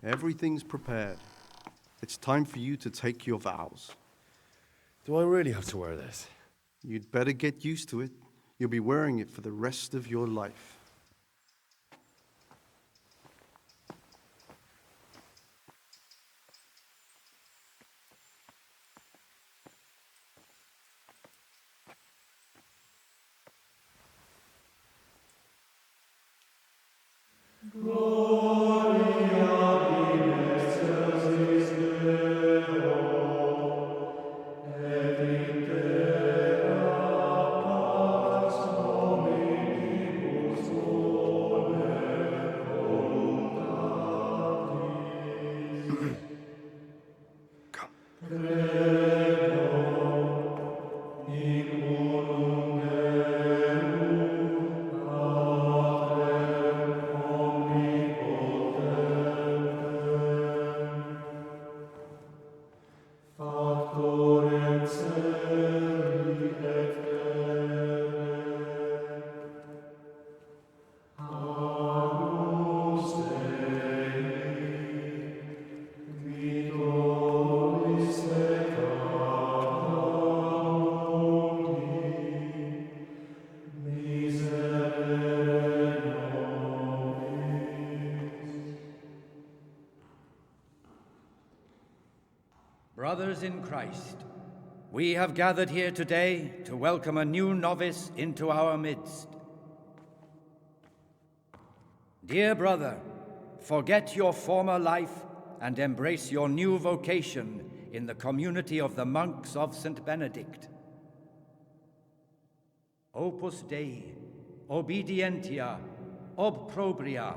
Everything's prepared. It's time for you to take your vows. Do I really have to wear this? You'd better get used to it. You'll be wearing it for the rest of your life. Brothers in Christ, we have gathered here today to welcome a new novice into our midst. Dear brother, forget your former life and embrace your new vocation in the community of the monks of St. Benedict. Opus Dei, obedientia, obprobria,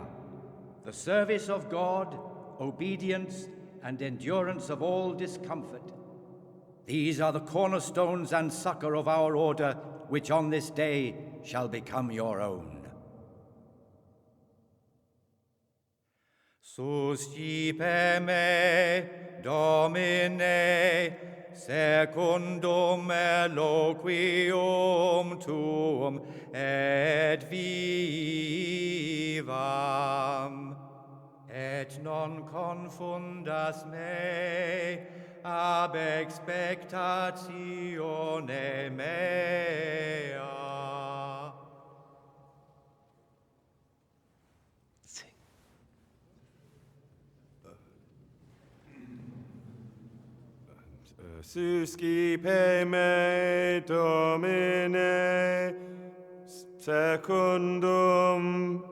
the service of God, obedience, and endurance of all discomfort. These are the cornerstones and succor of our order, which on this day shall become your own. Suscipe me, Domine, secundum eloquium tuum, et vivam. Et non confundas me ab expectatione mea. Suscipe me, Domine, secundum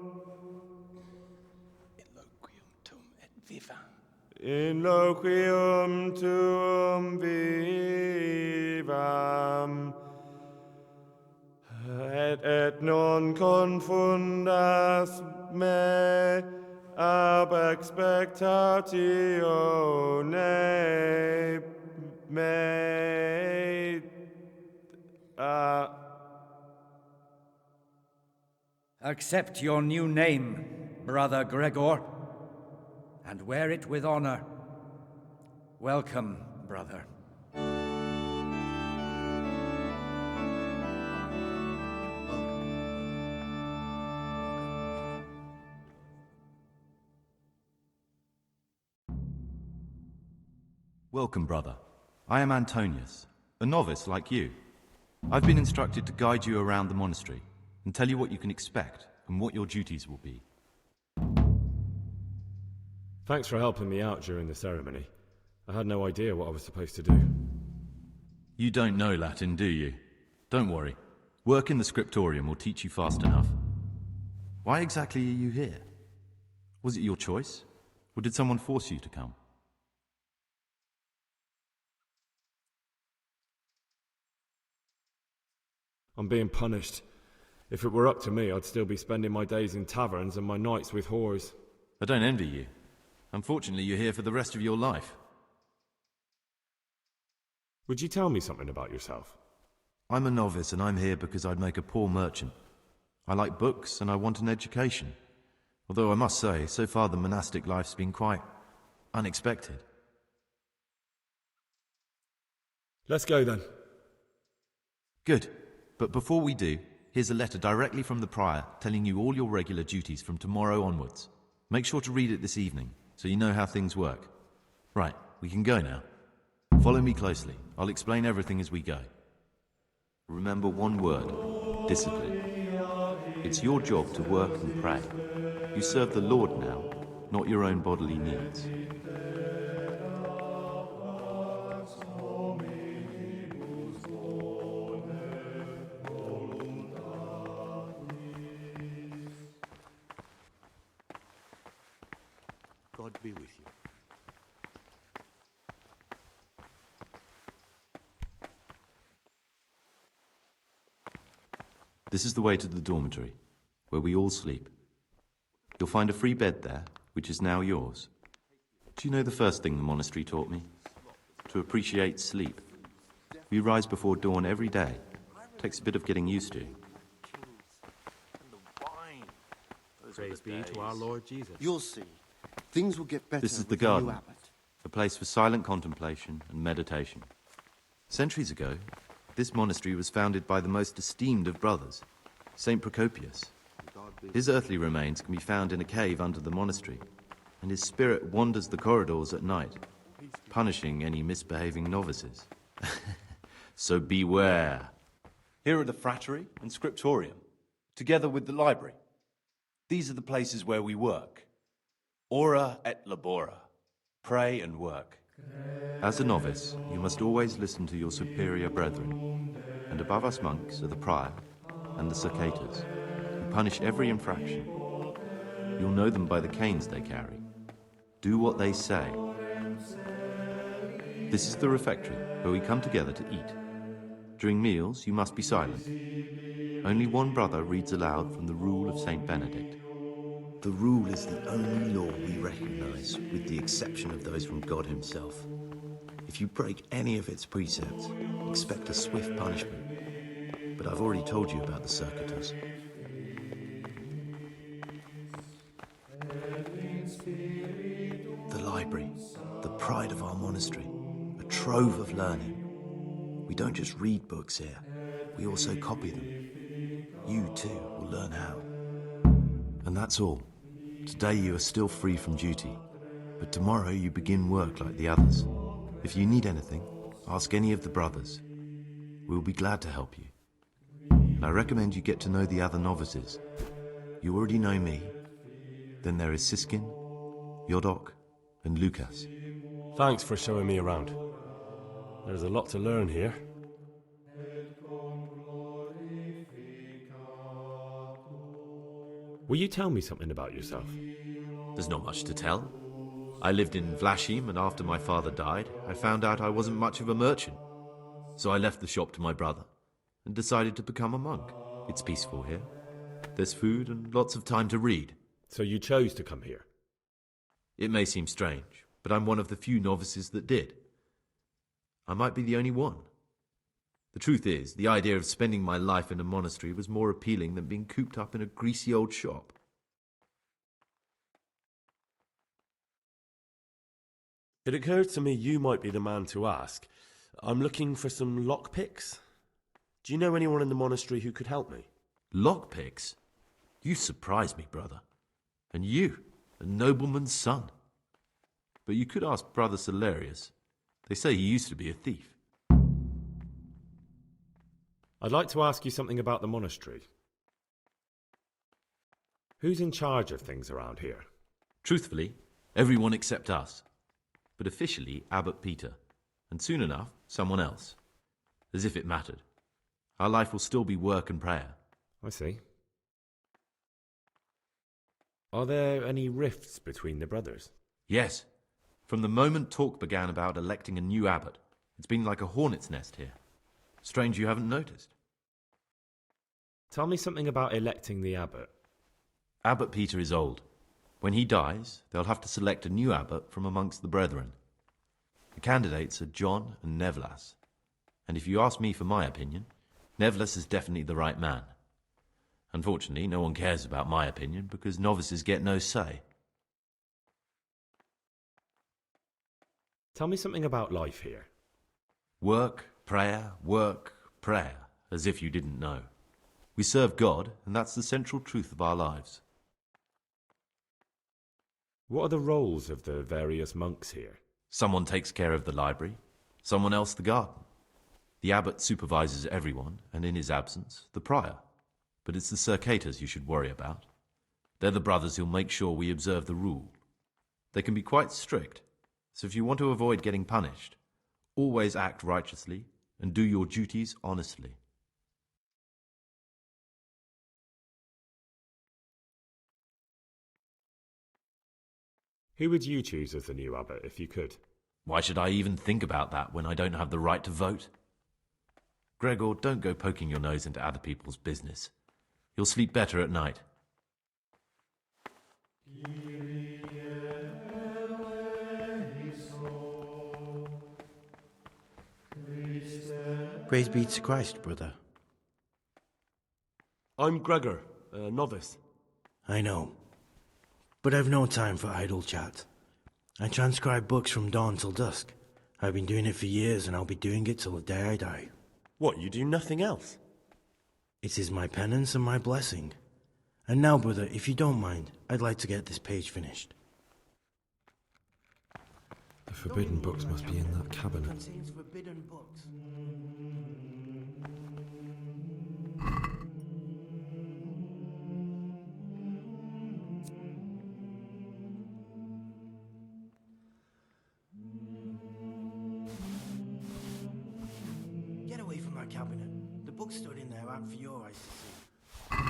in loquium tuum vivam, et non confundas me ab expectatione mea. Accept your new name, Brother Gregor, and wear it with honor. Welcome, brother. Welcome, brother. I am Antonius, a novice like you. I've been instructed to guide you around the monastery and tell you what you can expect and what your duties will be. Thanks for helping me out during the ceremony. I had no idea what I was supposed to do. You don't know Latin, do you? Don't worry. Work in the scriptorium will teach you fast enough. Why exactly are you here? Was it your choice? Or did someone force you to come? I'm being punished. If it were up to me, I'd still be spending my days in taverns and my nights with whores. I don't envy you. Unfortunately, you're here for the rest of your life. Would you tell me something about yourself? I'm a novice and I'm here because I'd make a poor merchant. I like books and I want an education. Although I must say, so far the monastic life's been quite unexpected. Let's go then. Good. But before we do, here's a letter directly from the prior telling you all your regular duties from tomorrow onwards. Make sure to read it this evening, so you know how things work. Right, we can go now. Follow me closely. I'll explain everything as we go. Remember one word: discipline. It's your job to work and pray. You serve the Lord now, not your own bodily needs. God be with you. This is the way to the dormitory, where we all sleep. You'll find a free bed there, which is now yours. Do you know the first thing the monastery taught me? To appreciate sleep. We rise before dawn every day. Takes a bit of getting used to. Praise be to our Lord Jesus. You'll see. Things will get better. This is the with new garden, abbot. a place for silent contemplation and meditation. Centuries ago, this monastery was founded by the most esteemed of brothers, Saint Procopius. His earthly remains can be found in a cave under the monastery, and his spirit wanders the corridors at night, punishing any misbehaving novices. So beware. Here are the frattery and scriptorium, together with the library. These are the places where we work. Ora et labora. Pray and work. As a novice, you must always listen to your superior brethren, and above us monks are the prior and the circators, who punish every infraction. You'll know them by the canes they carry. Do what they say. This is the refectory, where we come together to eat. During meals, you must be silent. Only one brother reads aloud from the Rule of Saint Benedict. The rule is the only law we recognize, with the exception of those from God himself. If you break any of its precepts, expect a swift punishment. But I've already told you about the circuitous. The library, the pride of our monastery, a trove of learning. We don't just read books here, we also copy them. You too will learn how. And that's all. Today you are still free from duty, but tomorrow you begin work like the others. If you need anything, ask any of the brothers. We'll be glad to help you. And I recommend you get to know the other novices. You already know me. Then there is Siskin, Yodok, and Lukas. Thanks for showing me around. There's a lot to learn here. Will you tell me something about yourself? There's not much to tell. I lived in Vlachim, and after my father died, I found out I wasn't much of a merchant. So I left the shop to my brother and decided to become a monk. It's peaceful here. There's food and lots of time to read. So you chose to come here? It may seem strange, but I'm one of the few novices that did. I might be the only one. The truth is, the idea of spending my life in a monastery was more appealing than being cooped up in a greasy old shop. It occurred to me you might be the man to ask. I'm looking for some lockpicks. Do you know anyone in the monastery who could help me? Lockpicks? You surprise me, brother. And you, a nobleman's son. But you could ask Brother Celerius. They say he used to be a thief. I'd like to ask you something about the monastery. Who's in charge of things around here? Truthfully, everyone except us. But officially, Abbot Peter. And soon enough, someone else. As if it mattered. Our life will still be work and prayer. I see. Are there any rifts between the brothers? Yes. From the moment talk began about electing a new abbot, it's been like a hornet's nest here. Strange you haven't noticed. Tell me something about electing the abbot. Abbot Peter is old. When he dies, they'll have to select a new abbot from amongst the brethren. The candidates are John and Nevlas. And if you ask me for my opinion, Nevlas is definitely the right man. Unfortunately, no one cares about my opinion because novices get no say. Tell me something about life here. Work, prayer, as if you didn't know. We serve God, and that's the central truth of our lives. What are the roles of the various monks here? Someone takes care of the library, someone else the garden. The abbot supervises everyone, and in his absence, the prior. But it's the circators you should worry about. They're the brothers who'll make sure we observe the rule. They can be quite strict, so if you want to avoid getting punished, always act righteously and do your duties honestly. Who would you choose as the new abbot if you could? Why should I even think about that when I don't have the right to vote? Gregor, don't go poking your nose into other people's business. You'll sleep better at night. Praise be to Christ, brother. I'm Gregor, a novice. I know. But I've no time for idle chat. I transcribe books from dawn till dusk. I've been doing it for years, and I'll be doing it till the day I die. What, you do nothing else? It is my penance and my blessing. And now, brother, if you don't mind, I'd like to get this page finished. The forbidden books must be in that cabinet. Contains forbidden books. Get away from that cabinet. The books stood in there out for your eyes to see.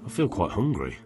I feel quite hungry.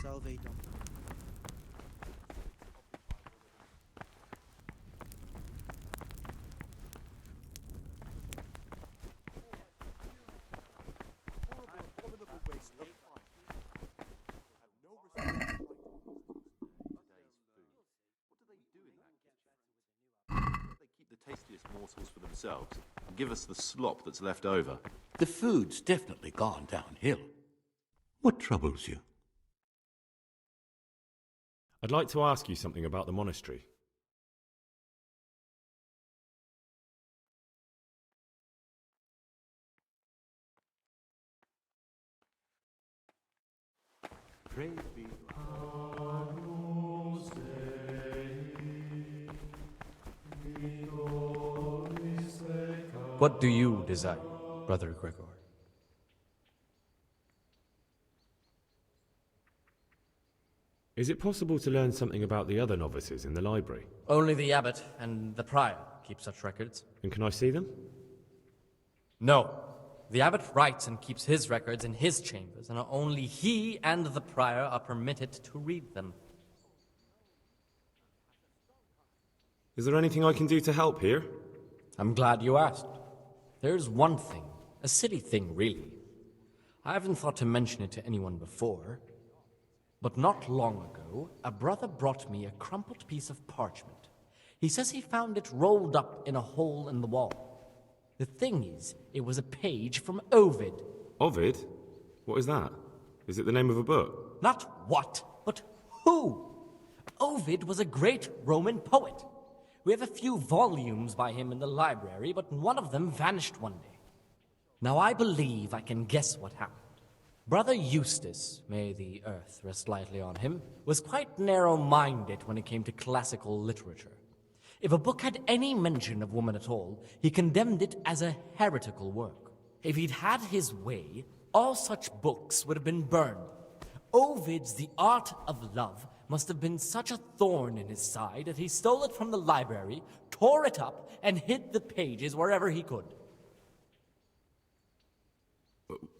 Salve Dom. Keep the tastiest morsels for themselves and give us the slop that's left over. The food's definitely gone downhill. What troubles you? I'd like to ask you something about the monastery. Praise be. What do you desire, Brother Gregor? Is it possible to learn something about the other novices in the library? Only the abbot and the prior keep such records. And can I see them? No. The abbot writes and keeps his records in his chambers, and only he and the prior are permitted to read them. Is there anything I can do to help here? I'm glad you asked. There's one thing, a silly thing really. I haven't thought to mention it to anyone before. But not long ago, a brother brought me a crumpled piece of parchment. He says he found it rolled up in a hole in the wall. The thing is, it was a page from Ovid. Ovid? What is that? Is it the name of a book? Not what, but who? Ovid was a great Roman poet. We have a few volumes by him in the library, but one of them vanished one day. Now I believe I can guess what happened. Brother Eustace, may the earth rest lightly on him, was quite narrow-minded when it came to classical literature. If a book had any mention of woman at all, he condemned it as a heretical work. If he'd had his way, all such books would have been burned. Ovid's The Art of Love must have been such a thorn in his side that he stole it from the library, tore it up, and hid the pages wherever he could.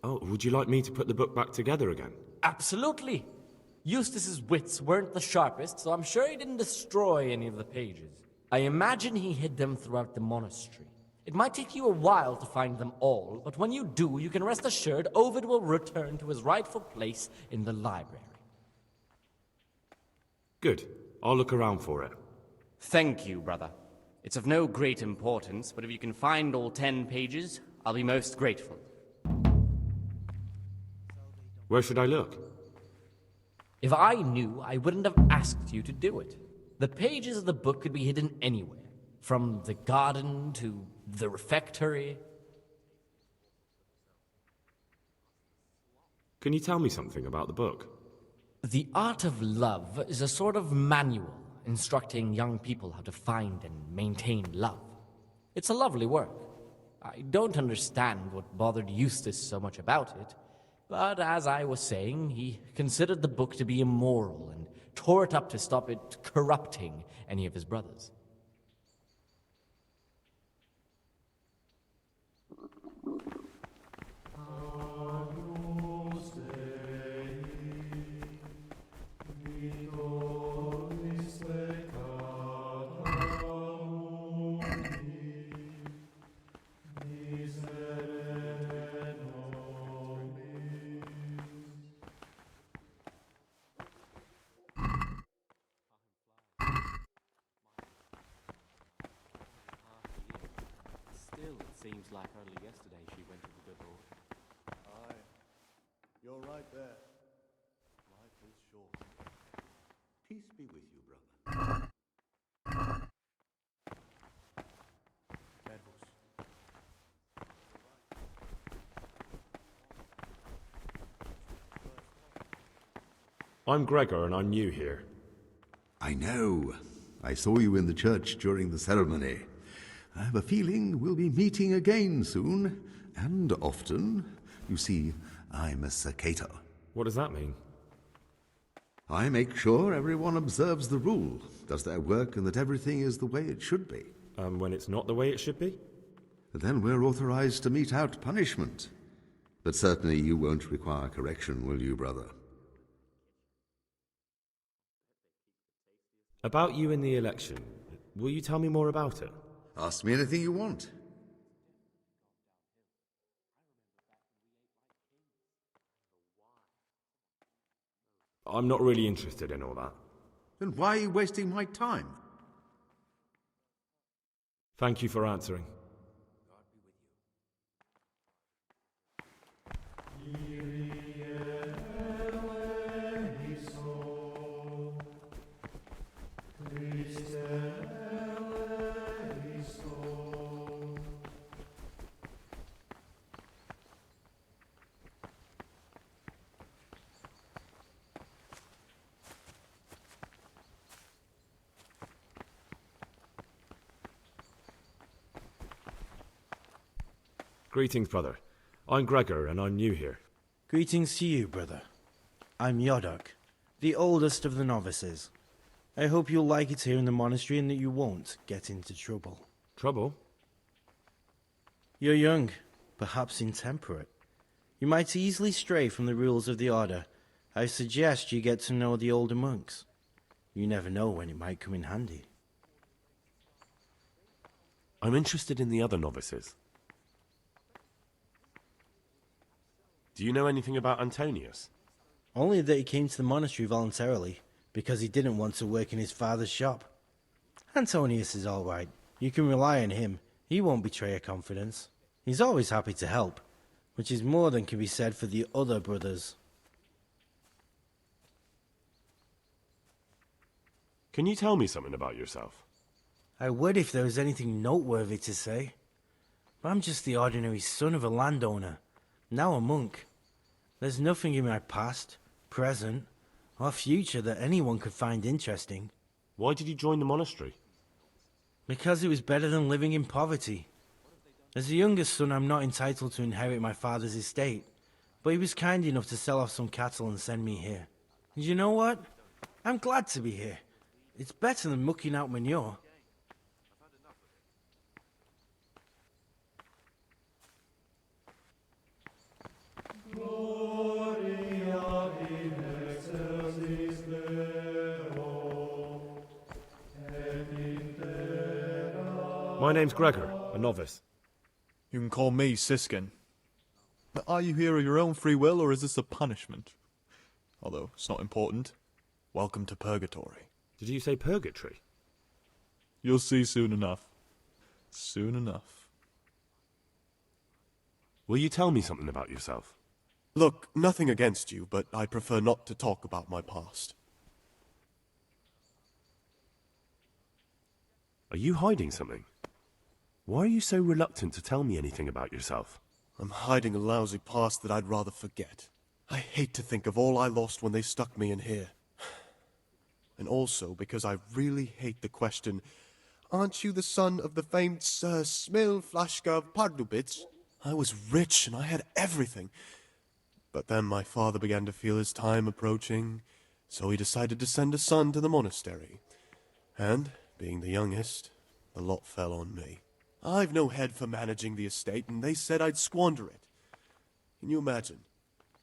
Oh, would you like me to put the book back together again? Absolutely. Eustace's wits weren't the sharpest, so I'm sure he didn't destroy any of the pages. I imagine he hid them throughout the monastery. It might take you a while to find them all, but when you do, you can rest assured Ovid will return to his rightful place in the library. Good. I'll look around for it. Thank you, brother. It's of no great importance, but if you can find all 10 pages, I'll be most grateful. Where should I look? If I knew, I wouldn't have asked you to do it. The pages of the book could be hidden anywhere, from the garden to the refectory. Can you tell me something about the book? The Art of Love is a sort of manual instructing young people how to find and maintain love. It's a lovely work. I don't understand what bothered Eustace so much about it, but as I was saying, he considered the book to be immoral and tore it up to stop it corrupting any of his brothers. Seems like only yesterday she went to the good Lord. Aye, you're right there. Life is short. Peace be with you, brother. I'm Gregor and I'm new here. I know. I saw you in the church during the ceremony. I have a feeling we'll be meeting again soon, and often. You see, I'm a Sacator. What does that mean? I make sure everyone observes the rule, does their work, and that everything is the way it should be. When it's not the way it should be? Then we're authorized to mete out punishment. But certainly you won't require correction, will you, brother? About you in the election, will you tell me more about it? Ask me anything you want. I'm not really interested in all that. Then why are you wasting my time? Thank you for answering. Greetings, brother. I'm Gregor, and I'm new here. Greetings to you, brother. I'm Yodok, the oldest of the novices. I hope you'll like it here in the monastery and that you won't get into trouble. Trouble? You're young, perhaps intemperate. You might easily stray from the rules of the order. I suggest you get to know the older monks. You never know when it might come in handy. I'm interested in the other novices. Do you know anything about Antonius? Only that he came to the monastery voluntarily, because he didn't want to work in his father's shop. Antonius is all right. You can rely on him. He won't betray your confidence. He's always happy to help, which is more than can be said for the other brothers. Can you tell me something about yourself? I would if there was anything noteworthy to say. But I'm just the ordinary son of a landowner, now a monk. There's nothing in my past, present, or future that anyone could find interesting. Why did you join the monastery? Because it was better than living in poverty. As the youngest son, I'm not entitled to inherit my father's estate, but he was kind enough to sell off some cattle and send me here. And you know what? I'm glad to be here. It's better than mucking out manure. My name's Gregor, a novice. You can call me Siskin. But are you here of your own free will, or is this a punishment? Although, it's not important. Welcome to Purgatory. Did you say purgatory? You'll see soon enough. Soon enough. Will you tell me something about yourself? Look, nothing against you, but I prefer not to talk about my past. Are you hiding something? Why are you so reluctant to tell me anything about yourself? I'm hiding a lousy past that I'd rather forget. I hate to think of all I lost when they stuck me in here. And also because I really hate the question, aren't you the son of the famed Sir Smil Flashka of Pardubitz? I was rich and I had everything. But then my father began to feel his time approaching, so he decided to send a son to the monastery. And, being the youngest, the lot fell on me. I've no head for managing the estate, and they said I'd squander it. Can you imagine?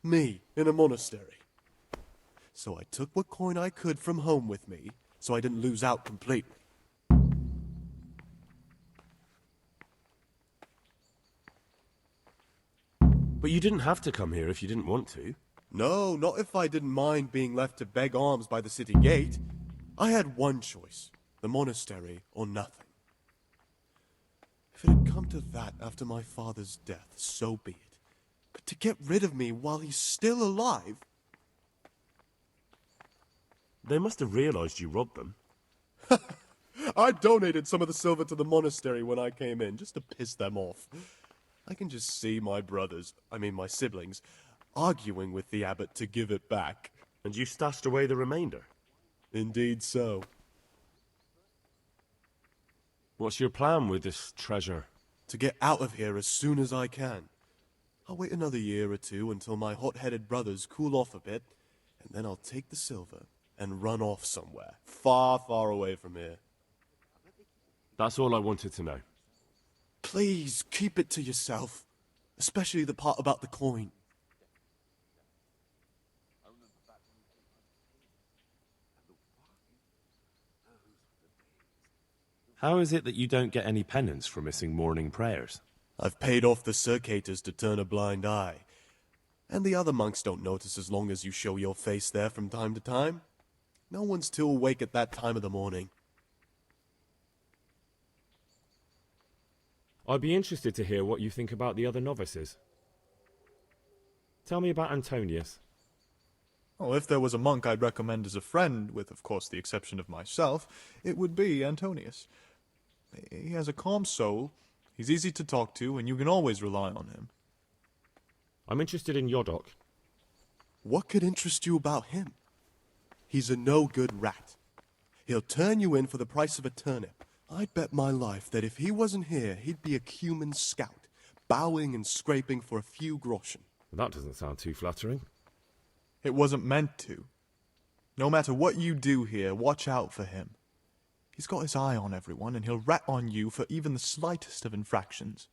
Me, in a monastery. So I took what coin I could from home with me, so I didn't lose out completely. But you didn't have to come here if you didn't want to. No, not if I didn't mind being left to beg alms by the city gate. I had one choice, the monastery or nothing. If it had come to that after my father's death, so be it. But to get rid of me while he's still alive... They must have realized you robbed them. I donated some of the silver to the monastery when I came in, just to piss them off. I can just see my my siblings, arguing with the abbot to give it back. And you stashed away the remainder? Indeed so. What's your plan with this treasure? To get out of here as soon as I can. I'll wait another year or two until my hot-headed brothers cool off a bit, and then I'll take the silver and run off somewhere, far, far away from here. That's all I wanted to know. Please, keep it to yourself, especially the part about the coin. How is it that you don't get any penance for missing morning prayers? I've paid off the circators to turn a blind eye. And the other monks don't notice as long as you show your face there from time to time. No one's too awake at that time of the morning. I'd be interested to hear what you think about the other novices. Tell me about Antonius. Oh, if there was a monk I'd recommend as a friend, with, of course, the exception of myself, it would be Antonius. He has a calm soul, he's easy to talk to, and you can always rely on him. I'm interested in Yodok. What could interest you about him? He's a no-good rat. He'll turn you in for the price of a turnip. I'd bet my life that if he wasn't here, he'd be a cumin scout, bowing and scraping for a few groschen. That doesn't sound too flattering. It wasn't meant to. No matter what you do here, watch out for him. He's got his eye on everyone, and he'll rat on you for even the slightest of infractions.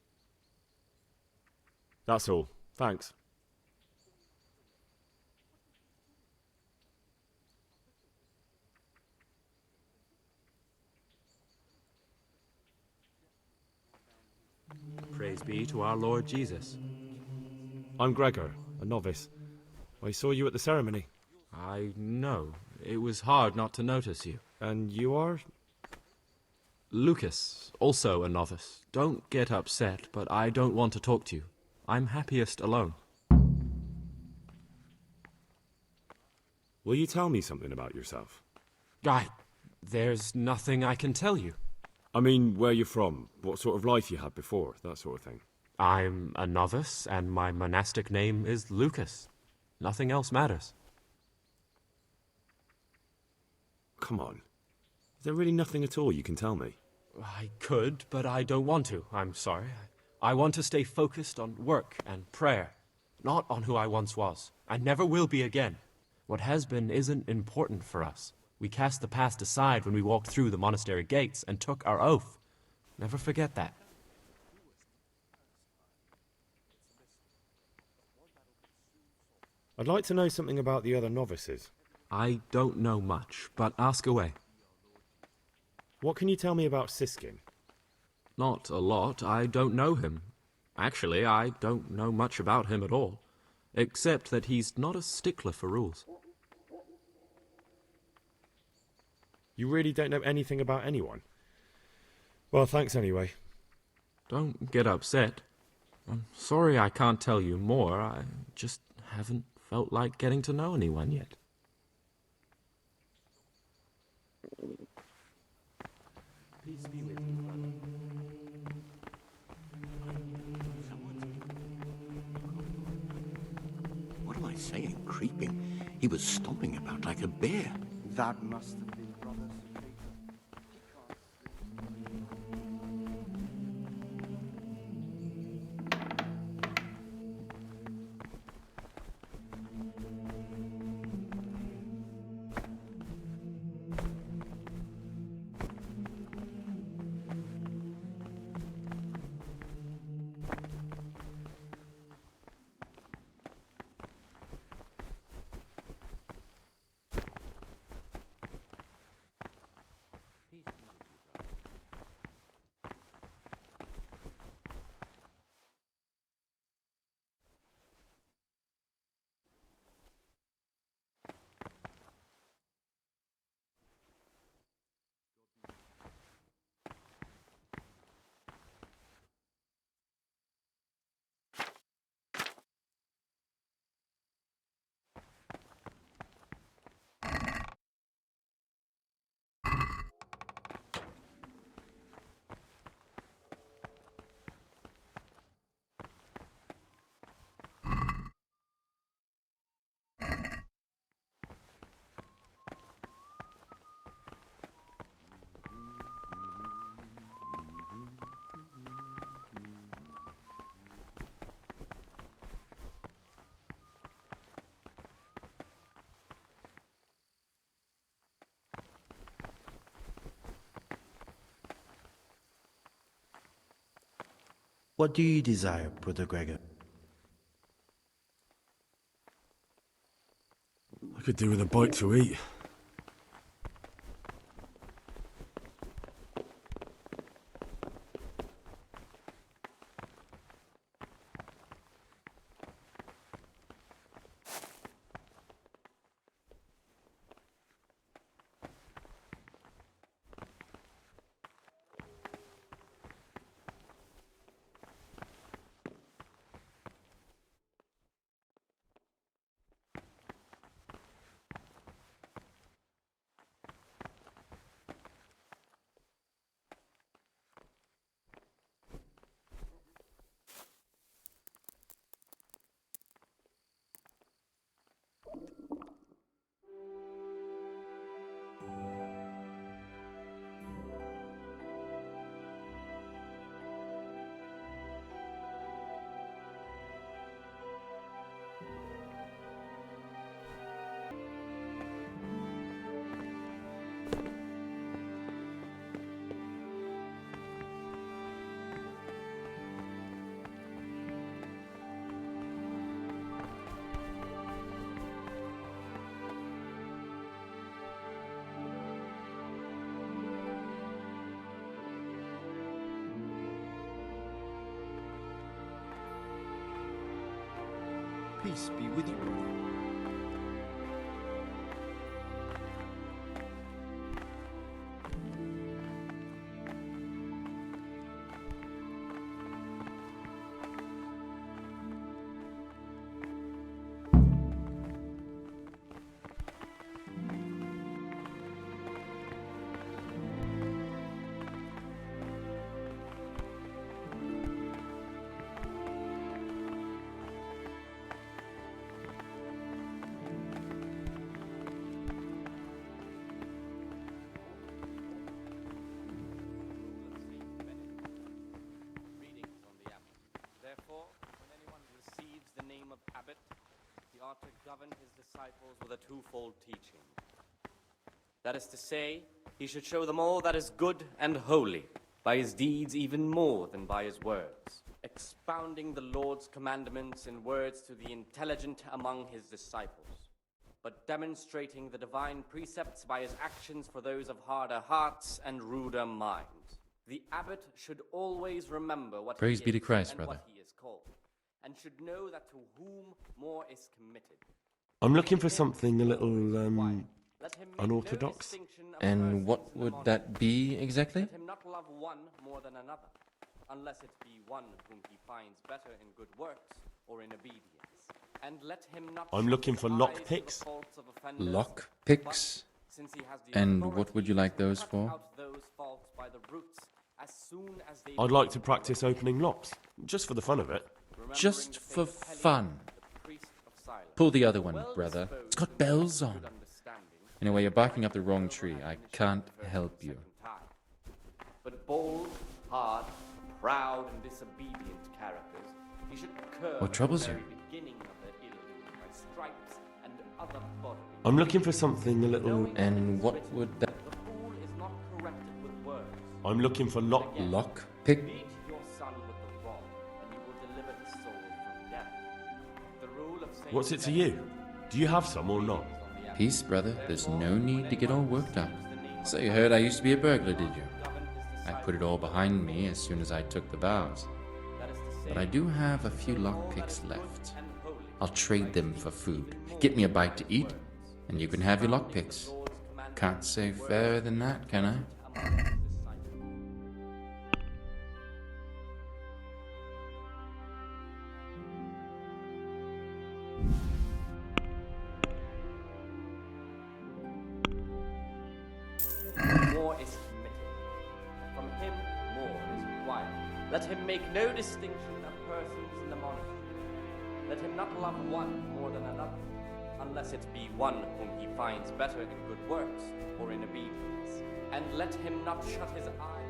That's all. Thanks. Praise be to our Lord Jesus. I'm Gregor, a novice. I saw you at the ceremony. I know. It was hard not to notice you. And you are? Lucas, also a novice. Don't get upset, but I don't want to talk to you. I'm happiest alone. Will you tell me something about yourself? There's nothing I can tell you. I mean, where you're from, what sort of life you had before, that sort of thing. I'm a novice, and my monastic name is Lucas. Nothing else matters. Come on. Is there really nothing at all you can tell me? I could, but I don't want to. I'm sorry. I want to stay focused on work and prayer, not on who I once was. I never will be again. What has been isn't important for us. We cast the past aside when we walked through the monastery gates and took our oath. Never forget that. I'd like to know something about the other novices. I don't know much, but ask away. What can you tell me about Siskin? Not a lot. I don't know him. Actually, I don't know much about him at all, except that he's not a stickler for rules. You really don't know anything about anyone? Well, thanks anyway. Don't get upset. I'm sorry I can't tell you more. I just haven't felt like getting to know anyone yet. Peace be with you, brother. What am I saying? Creeping. He was stomping about like a bear. That must have been brothers. What do you desire, Brother Gregor? I could do with a bite to eat. Peace be with you, brother. disciples with a twofold teaching. That is to say, he should show them all that is good and holy, by his deeds even more than by his words, expounding the Lord's commandments in words to the intelligent among his disciples, but demonstrating the divine precepts by his actions for those of harder hearts and ruder minds. The abbot should always remember what Praise he be to is Christ, and brother. what he is called, and should know that to whom more is committed. I'm looking for something a little, unorthodox. And what would that be exactly? Let him not love one more than another, unless it be one whom he finds better in good works or in obedience. And let him not I'm looking for lockpicks. Lockpicks? And what would you like those for? I'd like to practice opening locks, just for the fun of it. Just for fun. Pull the other one, brother. It's got bells on. Anyway, you're barking up the wrong tree. I can't help you. But bold, hard, proud, and disobedient characters, he should curb What troubles the you? very beginning of their ill by stripes and other bodily. I'm looking for something a little... And what would that... The fool is not corrected with words. I'm looking for Lockpick? Beat your son with the rod, and you will deliver his soul from death. The rule of Saint What's it to you? Do you have some or not? Peace, brother. There's no need to get all worked up. So you heard I used to be a burglar, did you? I put it all behind me as soon as I took the vows. But I do have a few lockpicks left. I'll trade them for food. Get me a bite to eat, and you can have your lockpicks. Can't say fairer than that, can I? More is committed. From him, more is required. Let him make no distinction of persons in the monastery. Let him not love one more than another, unless it be one whom he finds better in good works or in obedience. And let him not shut his eye.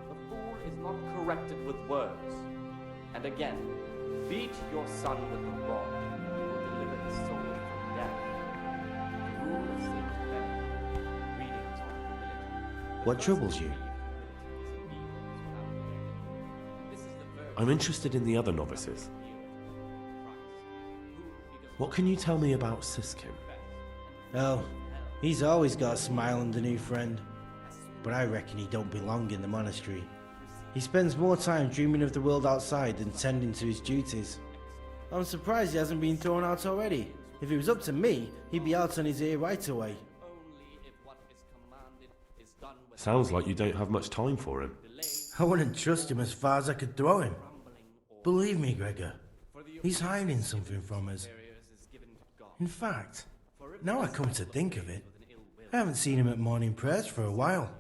The fool is not corrected with words. And again, beat your son with the rod, and you will deliver his soul from death. What troubles you? I'm interested in the other novices. What can you tell me about Siskin? Oh, he's always got a smile on the new friend. But I reckon he don't belong in the monastery. He spends more time dreaming of the world outside than tending to his duties. I'm surprised he hasn't been thrown out already. If it was up to me, he'd be out on his ear right away. Sounds like you don't have much time for him. I wouldn't trust him as far as I could throw him. Believe me, Gregor, he's hiding something from us. In fact, now I come to think of it, I haven't seen him at morning prayers for a while.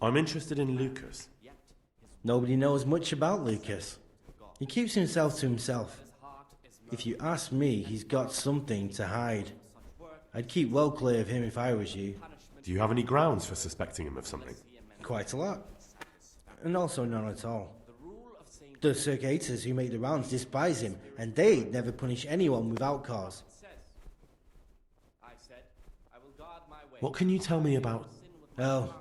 I'm interested in Lucas. Nobody knows much about Lucas. He keeps himself to himself. If you ask me, he's got something to hide. I'd keep well clear of him if I was you. Do you have any grounds for suspecting him of something? Quite a lot. And also none at all. The circators who make the rounds despise him, and they never punish anyone without cause. What can you tell me about... Oh,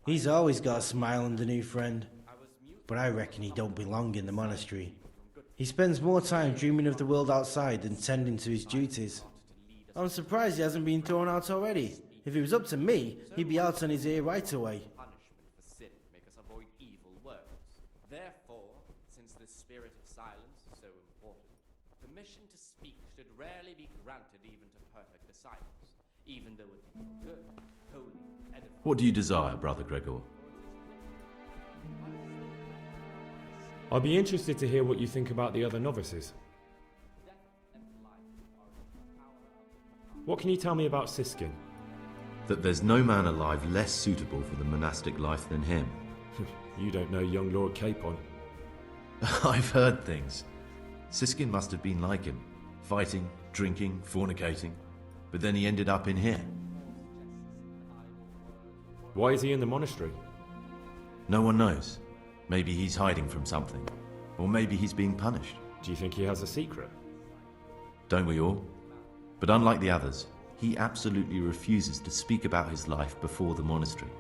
he's always got a smile on the new friend. But I reckon he don't belong in the monastery. He spends more time dreaming of the world outside than tending to his duties. I'm surprised he hasn't been thrown out already. If it was up to me, he'd be out on his ear right away. Punishment for sin make us avoid evil works. Therefore, since the spirit of silence is so important, permission to speak should rarely be granted even to perfect disciples, even though it be good, holy, edifying. What do you desire, Brother Gregor? I'd be interested to hear what you think about the other novices. What can you tell me about Siskin? That there's no man alive less suitable for the monastic life than him. You don't know young Lord Capon. I've heard things. Siskin must have been like him, fighting, drinking, fornicating, but then he ended up in here. Why is he in the monastery? No one knows. Maybe he's hiding from something. Or maybe he's being punished. Do you think he has a secret? Don't we all? But unlike the others, he absolutely refuses to speak about his life before the monastery.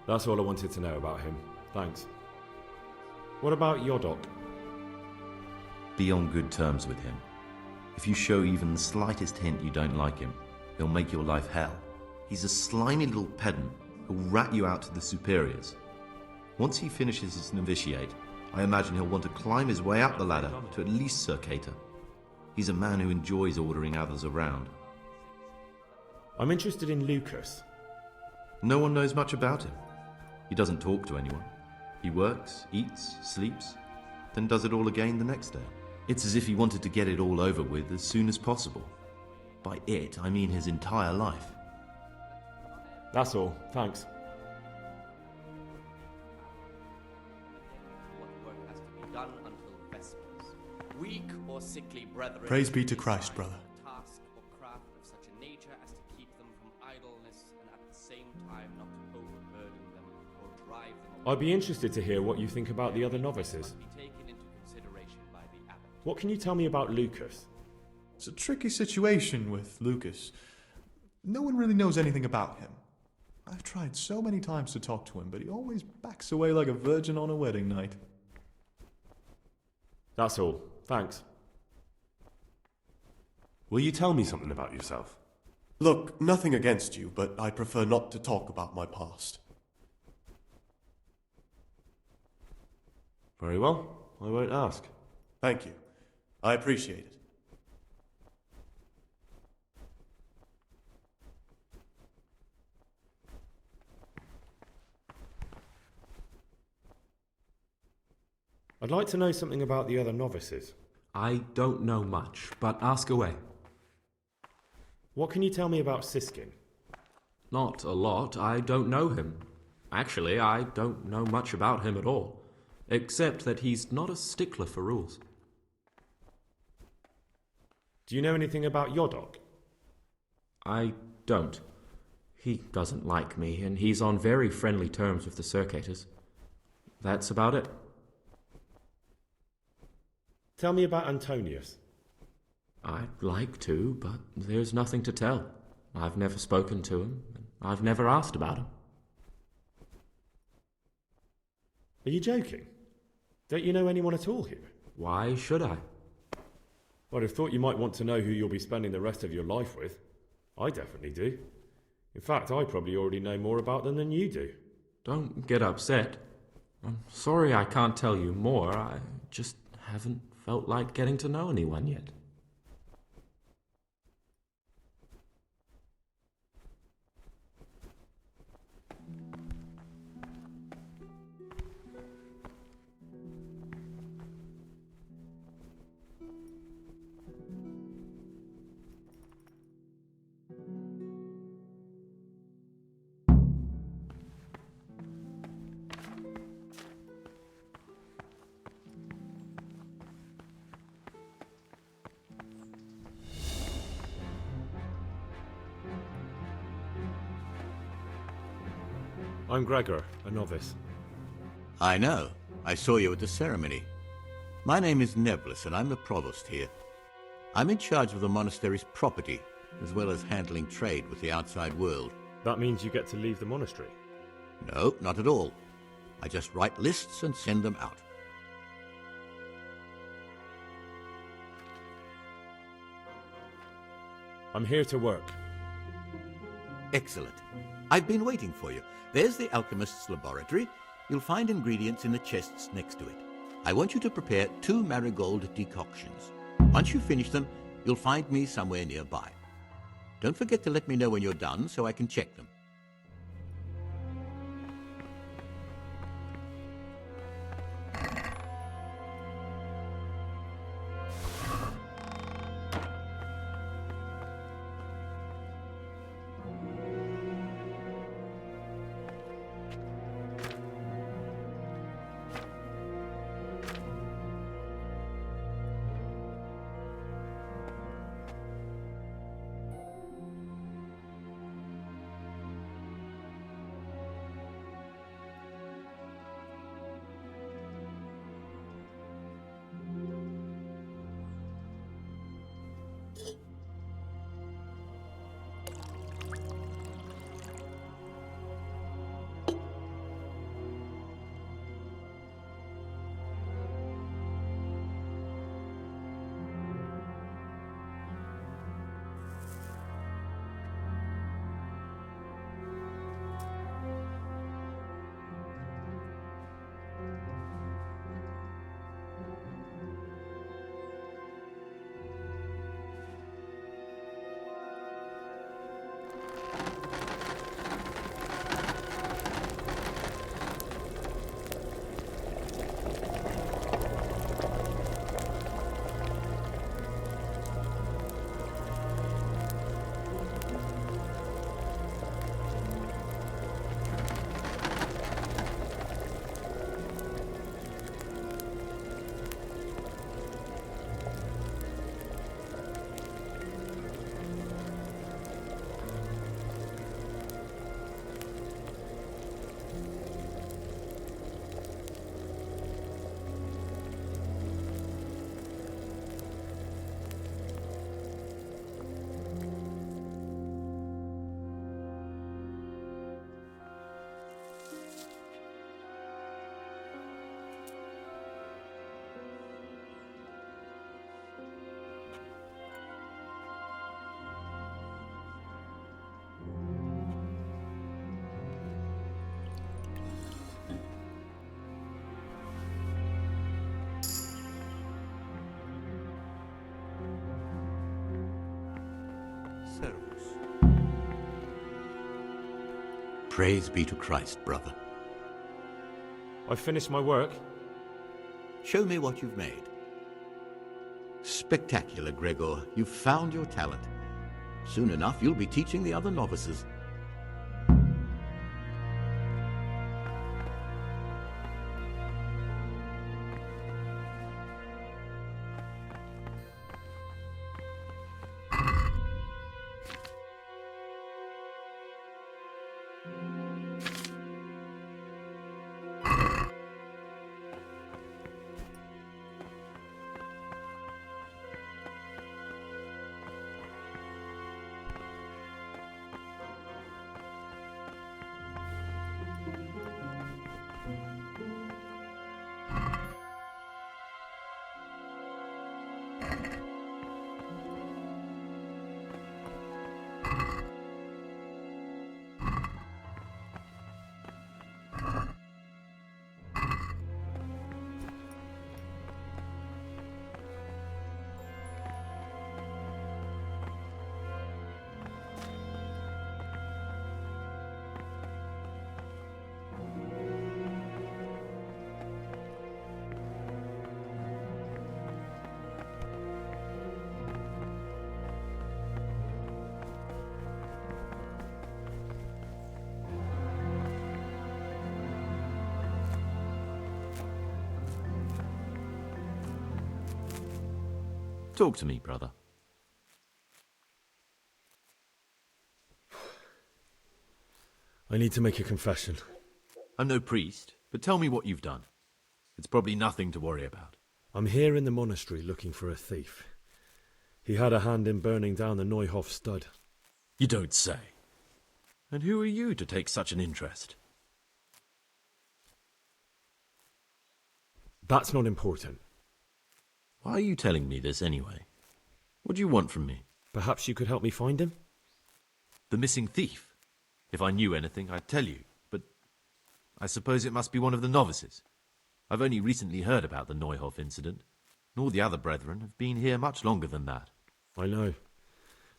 That's all I wanted to know about him. Thanks. What about Yodok? Be on good terms with him. If you show even the slightest hint you don't like him, he'll make your life hell. He's a slimy little pedant who'll rat you out to the superiors. Once he finishes his novitiate, I imagine he'll want to climb his way up the ladder to at least Sir Cater. He's a man who enjoys ordering others around. I'm interested in Lucas. No one knows much about him. He doesn't talk to anyone. He works, eats, sleeps, then does it all again the next day. It's as if he wanted to get it all over with as soon as possible. By it, I mean his entire life. That's all. Thanks. Done until Vespers. Weak or sickly brethren. Praise be to Christ, brother. Task or craft of such a nature as to keep them from idleness and at the same time not to overburden them or drive them away. I'd be interested to hear what you think about the other novices. Be taken into consideration by the abbot. What can you tell me about Lucas? It's a tricky situation with Lucas. No one really knows anything about him. I've tried so many times to talk to him, but he always backs away like a virgin on a wedding night. That's all. Thanks. Will you tell me something about yourself? Look, nothing against you, but I prefer not to talk about my past. Very well. I won't ask. Thank you. I appreciate it. I'd like to know something about the other novices. I don't know much, but ask away. What can you tell me about Siskin? Not a lot. I don't know him. Actually, I don't know much about him at all, except that he's not a stickler for rules. Do you know anything about Yodok? I don't. He doesn't like me, and he's on very friendly terms with the Circators. That's about it. Tell me about Antonius. I'd like to, but there's nothing to tell. I've never spoken to him, and I've never asked about him. Are you joking? Don't you know anyone at all here? Why should I? I'd have thought you might want to know who you'll be spending the rest of your life with. I definitely do. In fact, I probably already know more about them than you do. Don't get upset. I'm sorry I can't tell you more. I just haven't felt like getting to know anyone yet. I'm Gregor, a novice. I know. I saw you at the ceremony. My name is Nebulus, and I'm the provost here. I'm in charge of the monastery's property, as well as handling trade with the outside world. That means you get to leave the monastery? No, not at all. I just write lists and send them out. I'm here to work. Excellent. I've been waiting for you. There's the alchemist's laboratory. You'll find ingredients in the chests next to it. I want you to prepare 2 marigold decoctions. Once you finish them, you'll find me somewhere nearby. Don't forget to let me know when you're done so I can check them. servus. Praise be to Christ, brother. I've finished my work. Show me what you've made. Spectacular, Gregor. You've found your talent. Soon enough, you'll be teaching the other novices. Talk to me, brother. I need to make a confession. I'm no priest, but tell me what you've done. It's probably nothing to worry about. I'm here in the monastery looking for a thief. He had a hand in burning down the Neuhof stud. You don't say. And who are you to take such an interest? That's not important. Why are you telling me this anyway? What do you want from me? Perhaps you could help me find him? The missing thief? If I knew anything, I'd tell you, but I suppose it must be one of the novices. I've only recently heard about the Neuhof incident, and all the other brethren have been here much longer than that. I know.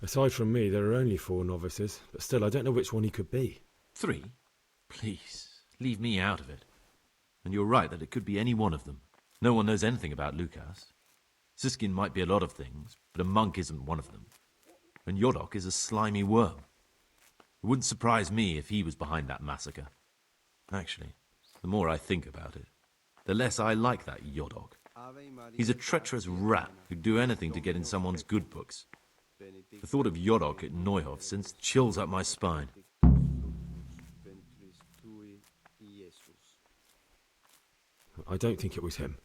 Aside from me, there are only 4 novices, but still, I don't know which one he could be. 3? Please, leave me out of it. And you're right that it could be any one of them. No one knows anything about Lukas. Siskin might be a lot of things, but a monk isn't one of them. And Yodok is a slimy worm. It wouldn't surprise me if he was behind that massacre. Actually, the more I think about it, the less I like that Yodok. He's a treacherous rat who'd do anything to get in someone's good books. The thought of Yodok at Neuhof sends chills up my spine. I don't think it was him.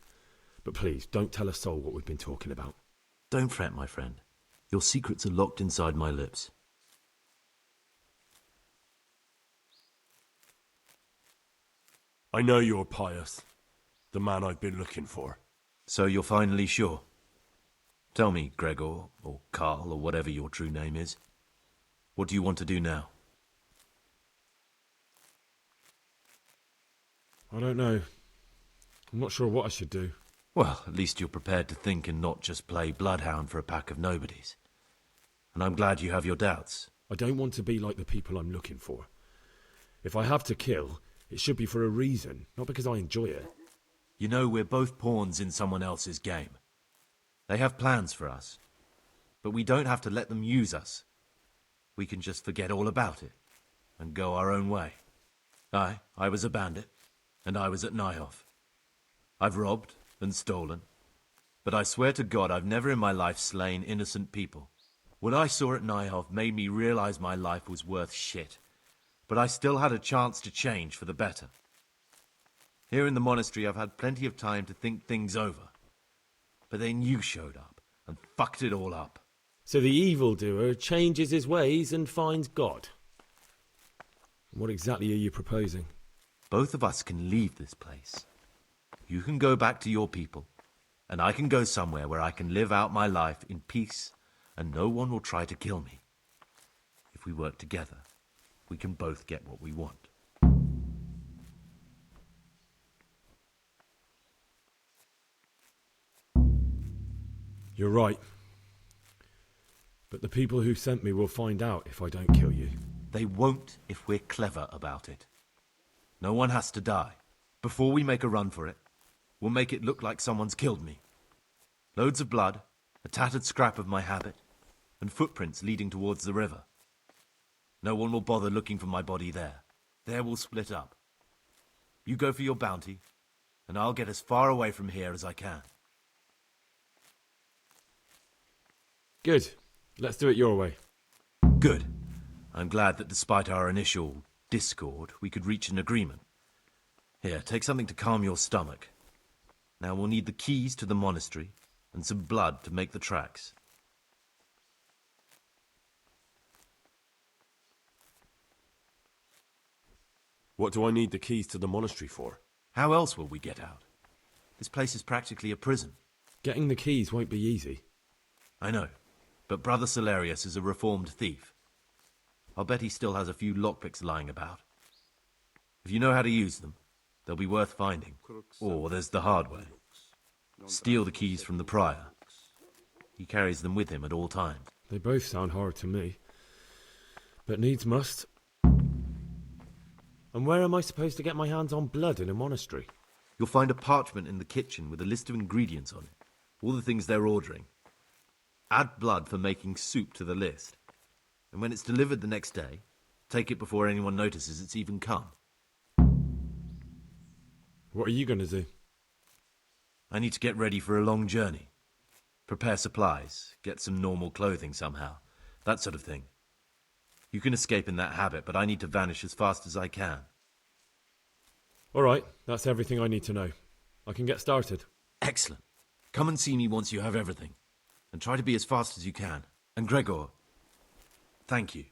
But please, don't tell a soul what we've been talking about. Don't fret, my friend. Your secrets are locked inside my lips. I know you're pious. The man I've been looking for. So you're finally sure? Tell me, Gregor, or Karl, or whatever your true name is. What do you want to do now? I don't know. I'm not sure what I should do. Well, at least you're prepared to think and not just play bloodhound for a pack of nobodies. And I'm glad you have your doubts. I don't want to be like the people I'm looking for. If I have to kill, it should be for a reason, not because I enjoy it. You know, we're both pawns in someone else's game. They have plans for us, but we don't have to let them use us. We can just forget all about it and go our own way. I was a bandit, and I was at Neuhof. I've robbed and stolen, but I swear to God I've never in my life slain innocent people. What I saw at Neuhof made me realize my life was worth shit, but I still had a chance to change for the better. Here in the monastery I've had plenty of time to think things over, but then you showed up and fucked it all up. So the evildoer changes his ways and finds God. What exactly are you proposing? Both of us can leave this place. You can go back to your people, and I can go somewhere where I can live out my life in peace, and no one will try to kill me. If we work together, we can both get what we want. You're right. But the people who sent me will find out if I don't kill you. They won't if we're clever about it. No one has to die. Before we make a run for it, we'll make it look like someone's killed me. Loads of blood, a tattered scrap of my habit, and footprints leading towards the river. No one will bother looking for my body there. There we'll split up. You go for your bounty, and I'll get as far away from here as I can. Good. Let's do it your way. Good. I'm glad that despite our initial discord, we could reach an agreement. Here, take something to calm your stomach. Now we'll need the keys to the monastery, and some blood to make the tracks. What do I need the keys to the monastery for? How else will we get out? This place is practically a prison. Getting the keys won't be easy. I know, but Brother Salarius is a reformed thief. I'll bet he still has a few lockpicks lying about. If you know how to use them, they'll be worth finding. Or there's the hard way. Steal the keys from the prior. He carries them with him at all times. They both sound hard to me. But needs must. And where am I supposed to get my hands on blood in a monastery? You'll find a parchment in the kitchen with a list of ingredients on it. All the things they're ordering. Add blood for making soup to the list. And when it's delivered the next day, take it before anyone notices it's even come. What are you going to do? I need to get ready for a long journey. Prepare supplies, get some normal clothing somehow. That sort of thing. You can escape in that habit, but I need to vanish as fast as I can. All right, that's everything I need to know. I can get started. Excellent. Come and see me once you have everything. And try to be as fast as you can. And Gregor, thank you.